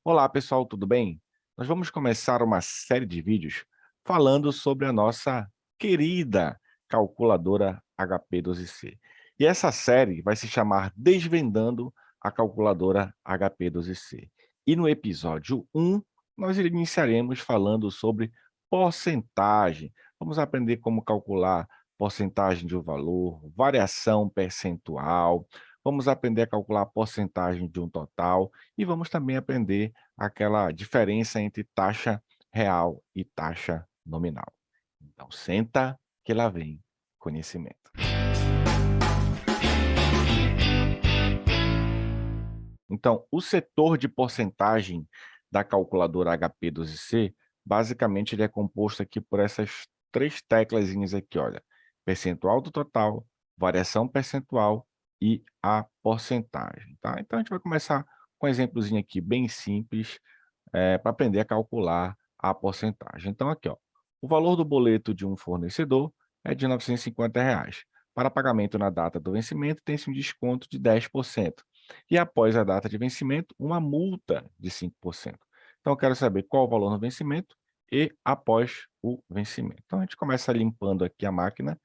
Olá, pessoal, tudo bem? Nós vamos começar uma série de vídeos falando sobre a nossa querida calculadora HP12C. E essa série vai se chamar Desvendando a Calculadora HP12C. E no episódio 1, nós iniciaremos falando sobre porcentagem. Vamos aprender como calcular porcentagem de um valor, variação percentual, vamos aprender a calcular a porcentagem de um total e vamos também aprender aquela diferença entre taxa real e taxa nominal. Então, senta que lá vem conhecimento. Então, o setor de porcentagem da calculadora HP12C, basicamente ele é composto aqui por essas três teclazinhas aqui, olha, percentual do total, variação percentual e a porcentagem, tá? Então, a gente vai começar com um exemplozinho aqui bem simples, para aprender a calcular a porcentagem. Então aqui, ó, o valor do boleto de um fornecedor é de R$ 950. Para pagamento na data do vencimento, tem-se um desconto de 10%. E após a data de vencimento, uma multa de 5%. Então eu quero saber qual o valor no vencimento e após o vencimento. Então a gente começa limpando aqui a máquina,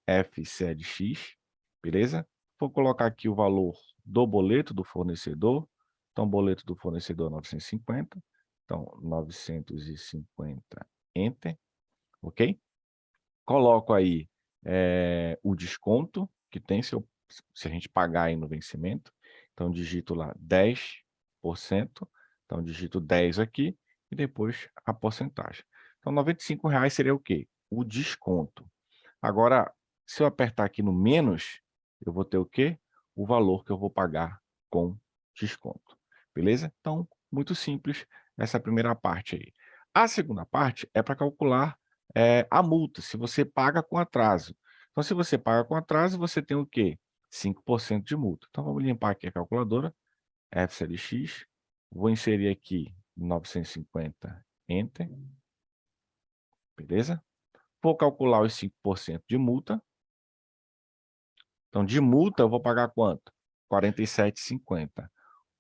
FCLX, beleza? Vou colocar aqui o valor do boleto do fornecedor. Então, o boleto do fornecedor 950. Então, 950, enter, ok? Coloco aí o desconto que tem se a gente pagar aí no vencimento. Então, digito lá 10%. Então, digito 10 aqui e depois a porcentagem. Então, R$ 95 seria o quê? O desconto. Agora, se eu apertar aqui no menos, eu vou ter o quê? O valor que eu vou pagar com desconto. Beleza? Então, muito simples essa primeira parte aí. A segunda parte é para calcular a multa, se você paga com atraso. Então, se você paga com atraso, você tem o quê? 5% de multa. Então, vamos limpar aqui a calculadora, FCLX, vou inserir aqui 950, enter, beleza? Vou calcular os 5% de multa. Então, de multa, eu vou pagar quanto? R$ 47,50.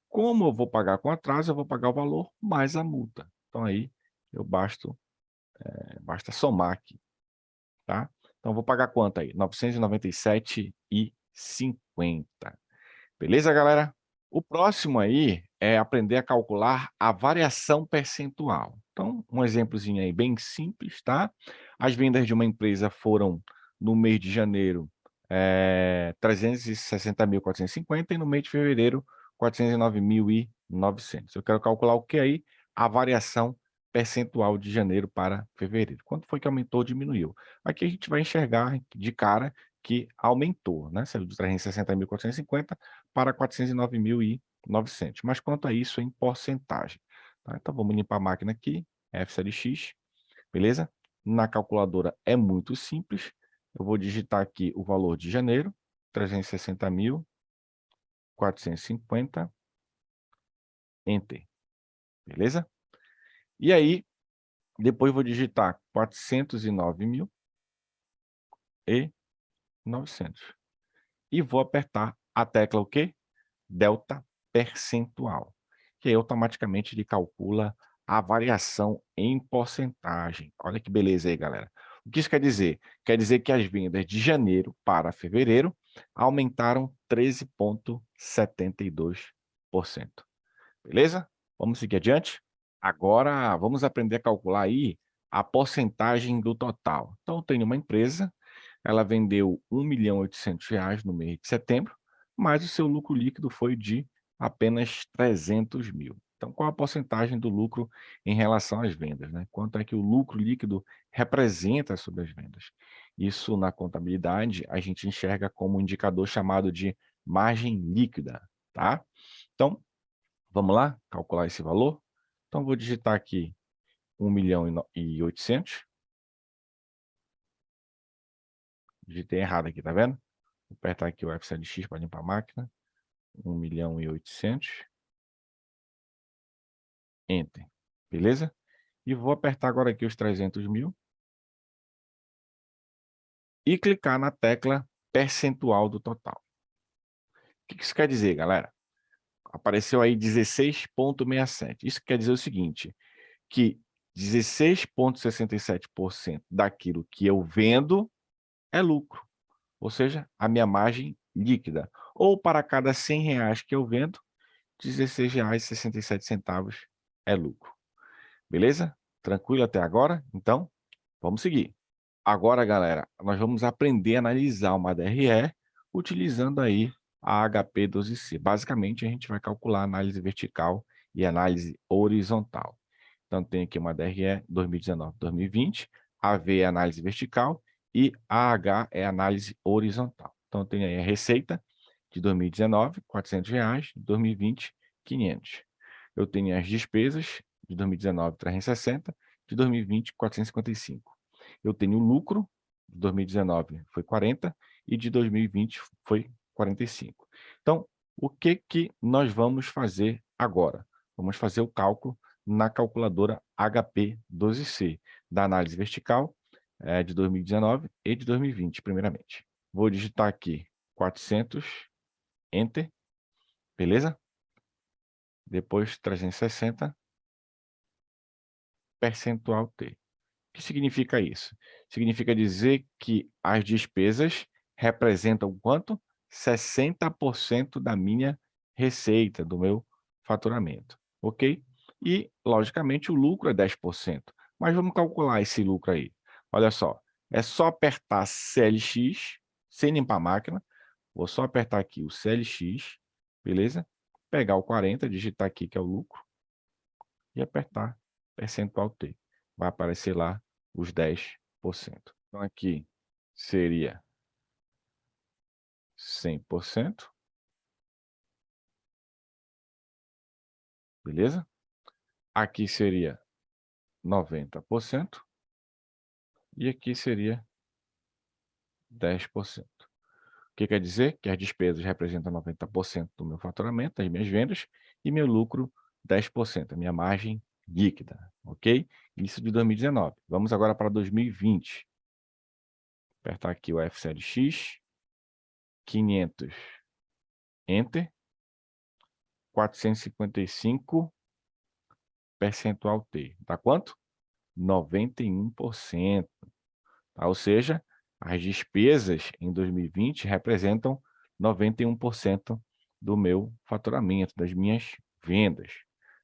Como eu vou pagar com atraso, eu vou pagar o valor mais a multa. Então, aí, eu basta somar aqui, tá? Então, eu vou pagar quanto aí? R$ 997,50. Beleza, galera? O próximo aí é aprender a calcular a variação percentual. Então, um exemplozinho aí bem simples, tá? As vendas de uma empresa foram, no mês de janeiro, 360.450 e no mês de fevereiro, 409.900. Eu quero calcular o que aí? A variação percentual de janeiro para fevereiro. Quanto foi que aumentou ou diminuiu? Aqui a gente vai enxergar de cara que aumentou, né? Saiu de 360.450 para 409.900. Mas quanto a isso em porcentagem, tá? Então vamos limpar a máquina aqui, FCLX, beleza? Na calculadora é muito simples. Eu vou digitar aqui o valor de janeiro, 360.450, enter, beleza? E aí, depois vou digitar 409.900 e vou apertar a tecla o quê? Delta percentual, que aí automaticamente ele calcula a variação em porcentagem. Olha que beleza aí, galera. O que isso quer dizer? Quer dizer que as vendas de janeiro para fevereiro aumentaram 13,72%. Beleza? Vamos seguir adiante? Agora vamos aprender a calcular aí a porcentagem do total. Então, eu tenho uma empresa, ela vendeu R$ 1.800.000 no mês de setembro, mas o seu lucro líquido foi de apenas 300.000. Então, qual a porcentagem do lucro em relação às vendas, né? Quanto é que o lucro líquido representa sobre as vendas? Isso, na contabilidade, a gente enxerga como um indicador chamado de margem líquida, tá? Então, vamos lá calcular esse valor? Então, vou digitar aqui 1.800.000. Digitei errado aqui, tá vendo? Vou apertar aqui o FCLX para limpar a máquina. 1.800.000, enter. Beleza? E vou apertar agora aqui os 300.000 e clicar na tecla percentual do total. O que isso quer dizer, galera? apareceu aí 16,67. Isso quer dizer o seguinte, que 16,67% daquilo que eu vendo é lucro, ou seja, a minha margem líquida. Ou para cada R$ 100 que eu vendo, R$ 16,67 é lucro. Beleza? Tranquilo até agora? Então, vamos seguir. Agora, galera, nós vamos aprender a analisar uma DRE utilizando aí a HP12C. Basicamente, a gente vai calcular análise vertical e análise horizontal. Então, tem aqui uma DRE 2019-2020, AV é análise vertical e AH é análise horizontal. Então, tem aí a receita de 2019, R$ 400, 2020, 500. Eu tenho as despesas de 2019, 360, de 2020, 455. Eu tenho o lucro, de 2019 foi 40 e de 2020 foi 45. Então, o que nós vamos fazer agora? Vamos fazer o cálculo na calculadora HP12C, da análise vertical de 2019 e de 2020, primeiramente. Vou digitar aqui 400, Enter, beleza? Depois 360, percentual T. O que significa isso? Significa dizer que as despesas representam quanto? 60% da minha receita, do meu faturamento, ok? E, logicamente, o lucro é 10%. Mas vamos calcular esse lucro aí. Olha só, é só apertar CLX, sem limpar a máquina. Vou só apertar aqui o CLX, beleza? Pegar o 40, digitar aqui que é o lucro, e apertar percentual T. Vai aparecer lá os 10%. Então, aqui seria 100%, beleza? Aqui seria 90% e aqui seria 10%. O que quer dizer? Que as despesas representam 90% do meu faturamento, das minhas vendas, e meu lucro 10%, a minha margem líquida, ok? Isso de 2019. Vamos agora para 2020. Apertar aqui o F7X, 500, Enter, 455, percentual T. Dá quanto? 91%. Tá? Ou seja, as despesas em 2020 representam 91% do meu faturamento, das minhas vendas.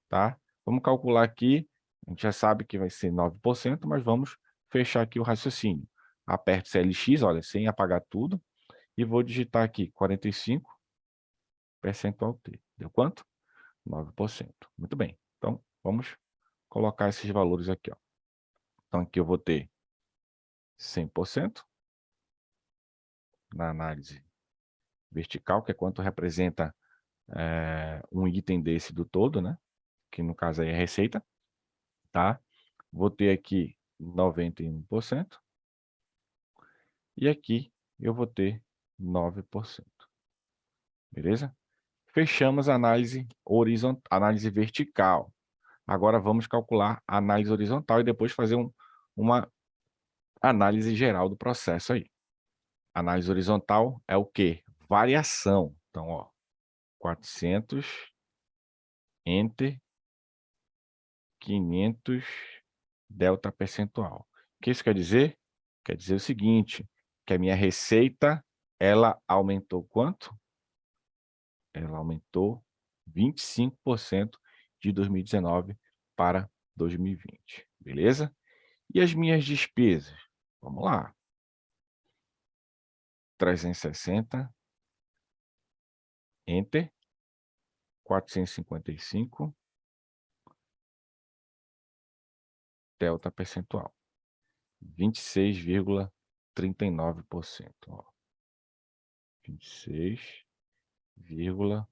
Tá? Vamos calcular aqui, a gente já sabe que vai ser 9%, mas vamos fechar aqui o raciocínio. Aperto CLX, olha, sem apagar tudo, e vou digitar aqui 45, percentual T. Deu quanto? 9%. Muito bem. Então, vamos colocar esses valores aqui, ó. Então, aqui eu vou ter 100% na análise vertical, que é quanto representa um item desse do todo, né? Que no caso aí é receita, tá? Vou ter aqui 91% e aqui eu vou ter 9%. Beleza? Fechamos a análise horizontal, análise vertical. Agora vamos calcular a análise horizontal e depois fazer uma análise geral do processo aí. Análise horizontal é o quê? Variação. Então, ó, 400, Enter, 500, delta percentual. O que isso quer dizer? Quer dizer o seguinte, que a minha receita, ela aumentou quanto? Ela aumentou 25% de 2019 para 2020, beleza? E as minhas despesas? Vamos lá. 360, Enter, 455, delta percentual, 26,39%. Ó. 26,39%.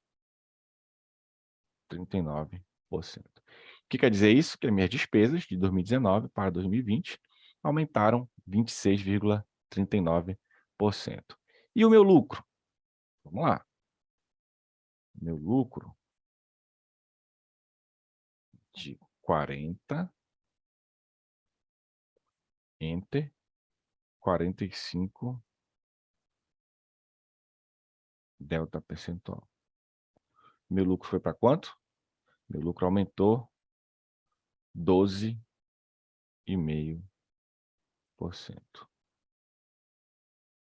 O que quer dizer isso? Que as minhas despesas de 2019 para 2020 aumentaram 26,39%. E o meu lucro? Vamos lá. Meu lucro de 40, Enter, 45, delta percentual. Meu lucro foi para quanto? Meu lucro aumentou 12,5%.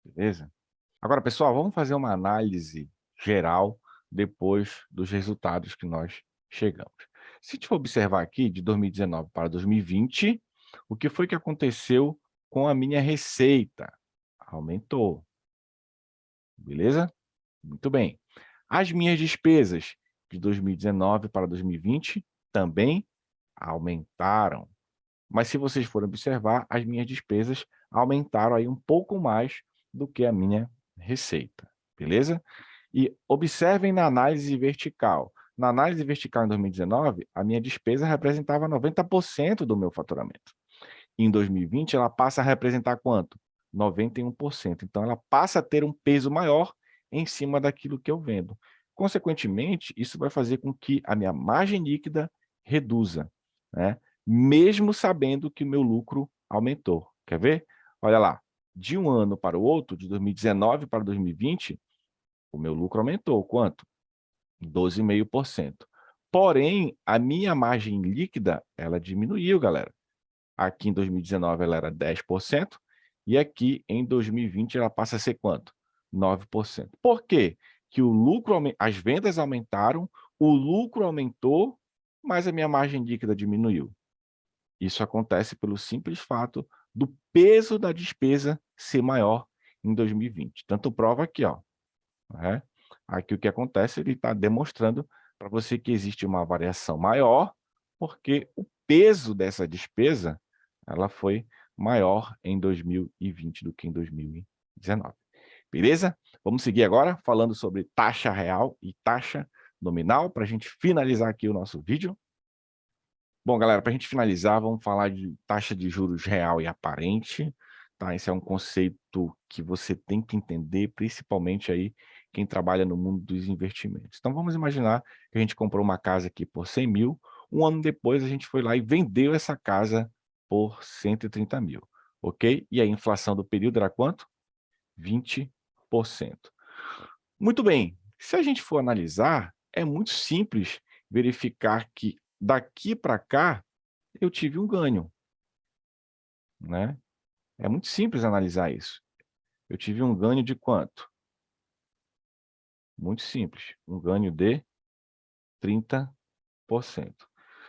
Beleza? Agora, pessoal, vamos fazer uma análise geral depois dos resultados que nós chegamos. Se a gente for observar aqui, de 2019 para 2020, o que foi que aconteceu com a minha receita? Aumentou. Beleza? Muito bem. As minhas despesas de 2019 para 2020 também aumentaram. Mas se vocês forem observar, as minhas despesas aumentaram aí um pouco mais do que a minha receita, beleza? E observem na análise vertical. Na análise vertical em 2019, a minha despesa representava 90% do meu faturamento. Em 2020, ela passa a representar quanto? 91%. Então, ela passa a ter um peso maior em cima daquilo que eu vendo. Consequentemente, isso vai fazer com que a minha margem líquida reduza, né? Mesmo sabendo que o meu lucro aumentou. Quer ver? Olha lá, de um ano para o outro, de 2019 para 2020, o meu lucro aumentou. Quanto? 12,5%. Porém, a minha margem líquida, ela diminuiu, galera. Aqui em 2019 ela era 10%, e aqui em 2020 ela passa a ser quanto? 9%. Por quê? Que o lucro, as vendas aumentaram, o lucro aumentou, mas a minha margem líquida diminuiu. Isso acontece pelo simples fato do peso da despesa ser maior em 2020. Tanto prova aqui, ó, né? Aqui o que acontece, ele está demonstrando para você que existe uma variação maior, porque o peso dessa despesa, ela foi maior em 2020 do que em 2019. Beleza? Vamos seguir agora falando sobre taxa real e taxa nominal, para a gente finalizar aqui o nosso vídeo. Bom, galera, para a gente finalizar, vamos falar de taxa de juros real e aparente, tá? Esse é um conceito que você tem que entender, principalmente aí quem trabalha no mundo dos investimentos. Então, vamos imaginar que a gente comprou uma casa aqui por 100 mil, um ano depois a gente foi lá e vendeu essa casa por 130 mil, ok? E a inflação do período era quanto? 20%. Muito bem, se a gente for analisar, é muito simples verificar que daqui para cá, eu tive um ganho, né? É muito simples analisar isso. Eu tive um ganho de quanto? Muito simples, um ganho de 30%.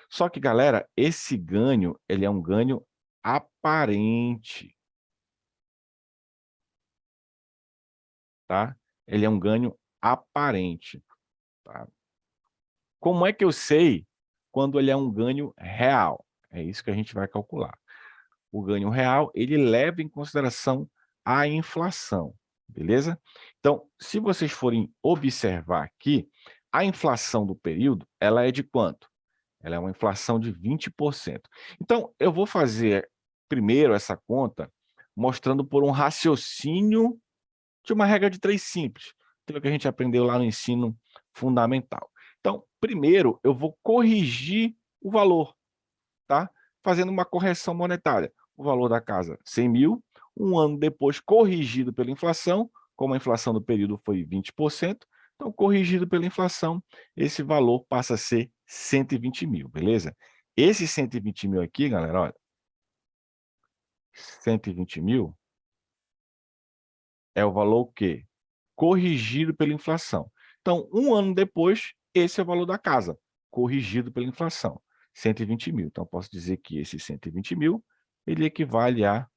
Só que, galera, esse ganho, ele é um ganho aparente, tá? Ele é um ganho aparente, tá? Como é que eu sei quando ele é um ganho real? É isso que a gente vai calcular. O ganho real, ele leva em consideração a inflação, beleza? Então, se vocês forem observar aqui, a inflação do período, ela é de quanto? Ela é uma inflação de 20%. Então, eu vou fazer primeiro essa conta mostrando por um raciocínio de uma regra de 3 simples, que a gente aprendeu lá no ensino fundamental. Então, primeiro eu vou corrigir o valor, tá? Fazendo uma correção monetária. O valor da casa, 100 mil, um ano depois, corrigido pela inflação, como a inflação do período foi 20%, então, corrigido pela inflação, esse valor passa a ser 120 mil, beleza? Esse 120 mil aqui, galera, olha, 120 mil é o valor o quê? Corrigido pela inflação. Então, um ano depois, esse é o valor da casa, corrigido pela inflação, 120 mil. Então, posso dizer que esse 120 mil, ele equivale a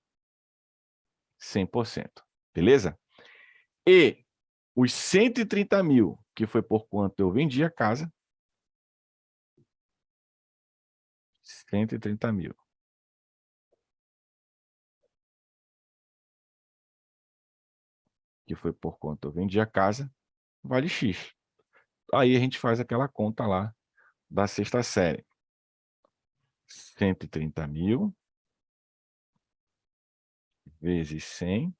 100%, beleza? E os 130 mil, que foi por quanto eu vendi a casa, 130 mil, que foi por quanto eu vendi a casa, vale X. Aí a gente faz aquela conta lá da sexta série. 130 mil vezes 100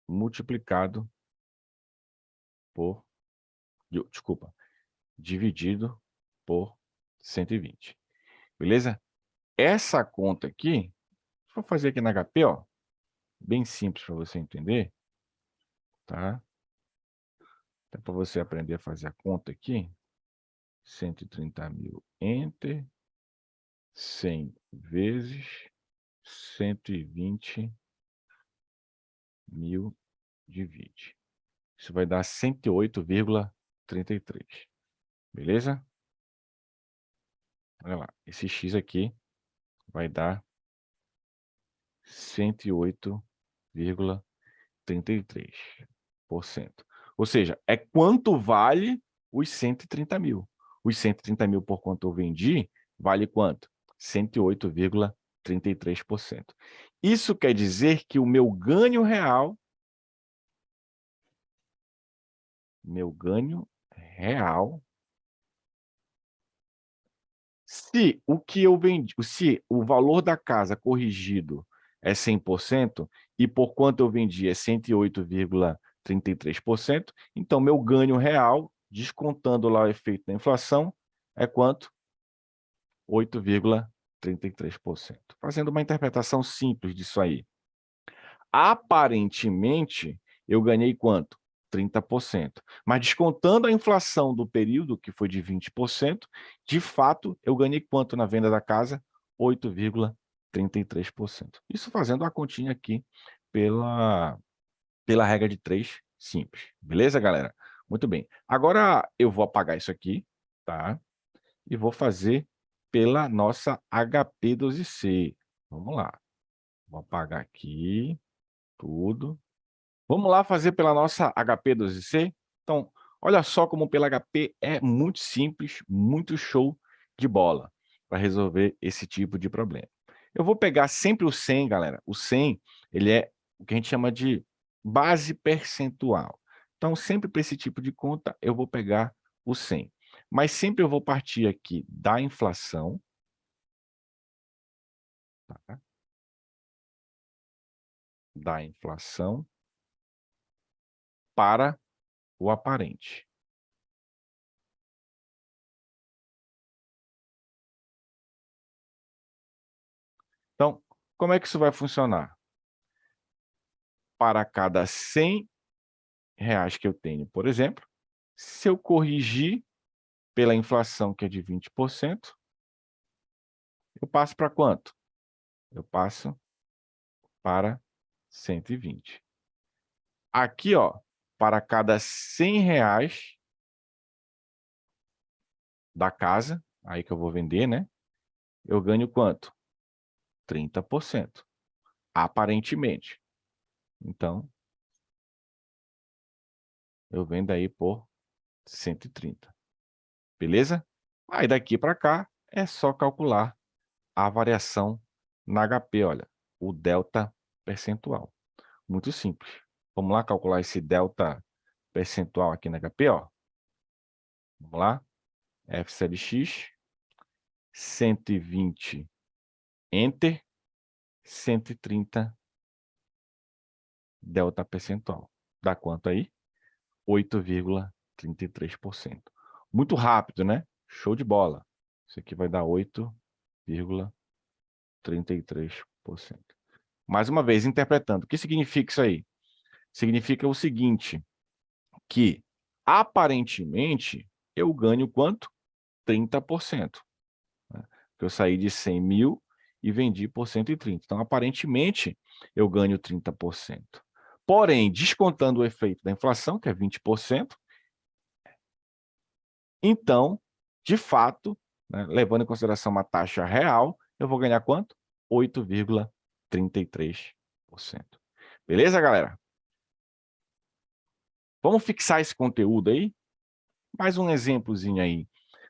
multiplicado por, desculpa, dividido por 120. Beleza? Essa conta aqui, vou fazer aqui na HP, ó, bem simples para você entender, tá? Então, para você aprender a fazer a conta aqui, 130.000, enter, 100 vezes 120.000 divide. Isso vai dar 108,33. Beleza? Olha lá, esse x aqui vai dar 108,33%. Ou seja, é quanto vale os 130.000. Os 130.000 por quanto eu vendi, vale quanto? 108,33%. Isso quer dizer que o meu ganho real se o que eu vendi, se o valor da casa corrigido é 100% e por quanto eu vendi é 108,33%, então meu ganho real, descontando lá o efeito da inflação, é quanto? 8,33%. Fazendo uma interpretação simples disso aí. Aparentemente, eu ganhei quanto? 30%. Mas descontando a inflação do período, que foi de 20%, de fato, eu ganhei quanto na venda da casa? 8,33%. Isso fazendo a continha aqui pela regra de 3 simples. Beleza, galera? Muito bem. Agora eu vou apagar isso aqui, tá? E vou fazer pela nossa HP12C. Vamos lá. Vou apagar aqui tudo. Vamos lá fazer pela nossa HP12C? Então, olha só como pela HP é muito simples, muito show de bola para resolver esse tipo de problema. Eu vou pegar sempre o 100, galera. O 100, ele é o que a gente chama de base percentual. Então, sempre para esse tipo de conta, eu vou pegar o 100. Mas sempre eu vou partir aqui da inflação, tá? Da inflação para o aparente. Então, como é que isso vai funcionar? Para cada R$ 100 que eu tenho, por exemplo, se eu corrigir pela inflação, que é de 20%, eu passo para quanto? Eu passo para 120. Aqui, ó, para cada R$ 100 da casa, aí que eu vou vender, né? Eu ganho quanto? 30%, aparentemente. Então, eu vendo aí por 130. Beleza? Aí daqui para cá é só calcular a variação na HP, olha, o delta percentual. Muito simples. Vamos lá calcular esse delta percentual aqui na HP, ó. Vamos lá. F sub x, 120, enter, 130 delta percentual. Dá quanto aí? 8,33%. Muito rápido, né? Show de bola. Isso aqui vai dar 8,33%. Mais uma vez, interpretando. O que significa isso aí? Significa o seguinte, que aparentemente eu ganho quanto? 30%. Né? Porque eu saí de 100.000 e vendi por 130. Então, aparentemente, eu ganho 30%. Porém, descontando o efeito da inflação, que é 20%, então, de fato, né, levando em consideração uma taxa real, eu vou ganhar quanto? 8,33%. Beleza, galera? Vamos fixar esse conteúdo aí? Mais um exemplozinho aí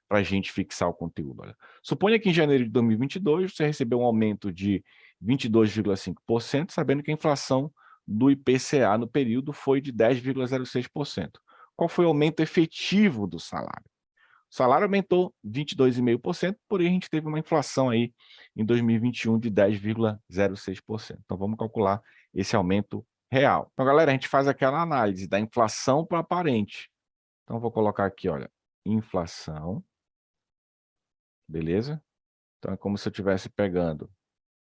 para a gente fixar o conteúdo. Olha. Suponha que em janeiro de 2022 você recebeu um aumento de 22,5%, sabendo que a inflação do IPCA no período foi de 10,06%. Qual foi o aumento efetivo do salário? O salário aumentou 22,5%, porém a gente teve uma inflação aí em 2021 de 10,06%. Então vamos calcular esse aumento real. Então, galera, a gente faz aquela análise da inflação para aparente. Então, vou colocar aqui, olha, inflação, beleza? Então, é como se eu estivesse pegando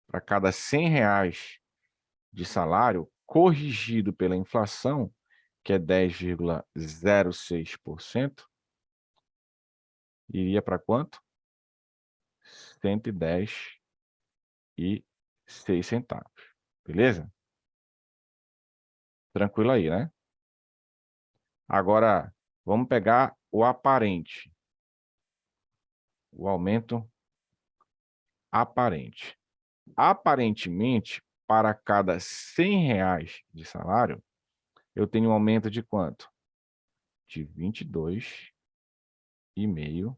para cada R$ 100 de salário, corrigido pela inflação, que é 10,06%, iria para quanto? 110,06 centavos, beleza? Tranquilo aí, né? Agora, vamos pegar o aparente, o aumento aparente. Aparentemente, para cada R$ 100 de salário, eu tenho um aumento de quanto? De 22,5%,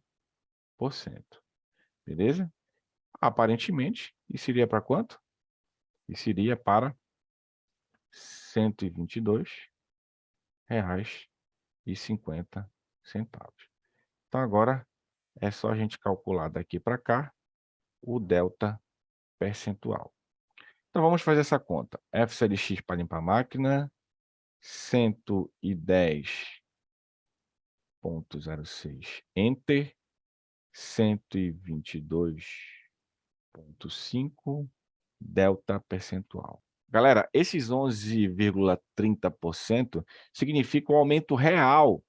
beleza? Aparentemente, isso iria para quanto? Isso iria para R$ 122,50. Então agora é só a gente calcular daqui para cá o delta percentual. Então vamos fazer essa conta. F de x para limpar a máquina, 110,06 enter, 122,5 delta percentual. Galera, esses 11,30% significa o aumento real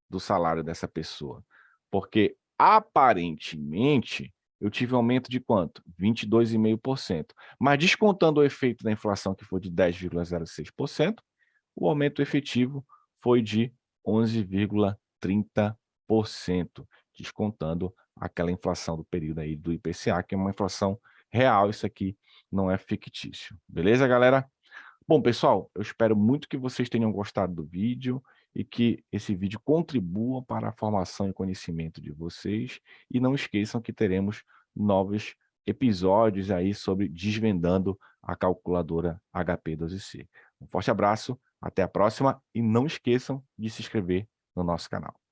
do salário dessa pessoa, porque aparentemente eu tive um aumento de quanto? 22,5%, mas descontando o efeito da inflação que foi de 10,06%, o aumento efetivo foi de 11,30%, descontando aquela inflação do período aí do IPCA, que é uma inflação real, isso aqui não é fictício. Beleza, galera? Bom, pessoal, eu espero muito que vocês tenham gostado do vídeo e que esse vídeo contribua para a formação e conhecimento de vocês. E não esqueçam que teremos novos episódios aí sobre desvendando a calculadora HP12C. Um forte abraço, até a próxima e não esqueçam de se inscrever no nosso canal.